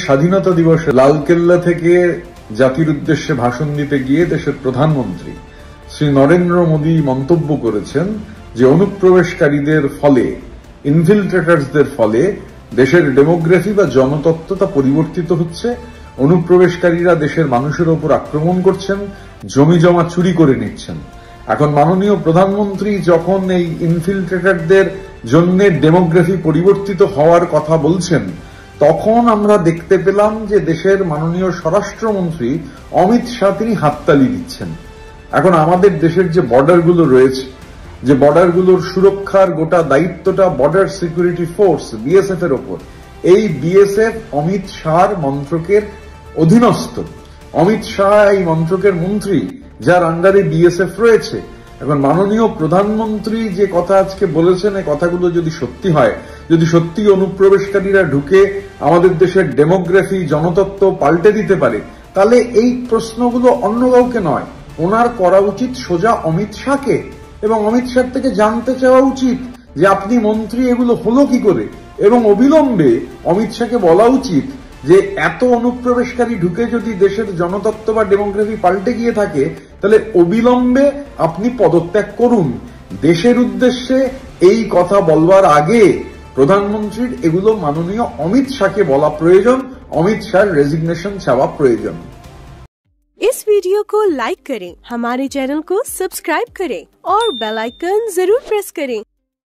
স্বাধীনতা দিবসে লালকেল্লা থেকে জাতির উদ্দেশ্যে ভাষণ দিতে গিয়ে দেশের প্রধানমন্ত্রী শ্রী নরেন্দ্র মোদী মন্তব্য করেছেন যে অনুপ্রবেশকারীদের ফলে, ইনফিল্ট্রেটার্সদের ফলে দেশের ডেমোগ্রাফি বা জনতত্ত্বতা পরিবর্তিত হচ্ছে। অনুপ্রবেশকারীরা দেশের মানুষের ওপর আক্রমণ করছেন, জমি জমা চুরি করে নিচ্ছেন। এখন মাননীয় প্রধানমন্ত্রী যখন এই ইনফিল্ট্রেটারদের জন্য ডেমোগ্রাফি পরিবর্তিত হওয়ার কথা বলছেন, তখন আমরা দেখতে পেলাম যে দেশের মাননীয় স্বরাষ্ট্রমন্ত্রী অমিত শাহ তিনি হাততালি দিচ্ছেন। এখন আমাদের দেশের যে বর্ডারগুলো রয়েছে, যে বর্ডারগুলোর সুরক্ষার গোটা দায়িত্বটা বর্ডার সিকিউরিটি ফোর্স বিএসএফ এর ওপর, এই বিএসএফ অমিত শাহর মন্ত্রকের অধীনস্থ। অমিত শাহ এই মন্ত্রকের মন্ত্রী, যার আন্ডারে বিএসএফ রয়েছে। এখন মাননীয় প্রধানমন্ত্রী যে কথা আজকে বলেছেন, এই কথাগুলো যদি সত্যি হয়, যদি সত্যি অনুপ্রবেশকারীরা ঢুকে আমাদের দেশের ডেমোগ্রাফি জনতত্ত্ব পাল্টে দিতে পারে, তাহলে এই প্রশ্নগুলো অন্য কাউকে নয়, ওনার করা উচিত সোজা অমিত শাহকে, এবং অমিত শাহ থেকে জানতে চাওয়া উচিত যে আপনি মন্ত্রী, এগুলো হলো কি করে। এবং অবিলম্বে অমিত শাহকে বলা উচিত যে এত অনুপ্রবেশকারী ঢুকে যদি দেশের জনতত্ত্ব বা ডেমোগ্রাফি পাল্টে গিয়ে থাকে, তাহলে অবিলম্বে আপনি পদত্যাগ করুন। দেশের উদ্দেশ্যে এই কথা বলবার আগে প্রধানমন্ত্রীর এগুলো মাননীয় অমিত শাহকে বলা প্রয়োজন, অমিত শাহর রেজিগনেশন চাওয়া প্রয়োজন। इस वीडियो को लाइक करें, हमारे चैनल को सब्सक्राइब करें और बेल आइकन जरूर प्रेस करें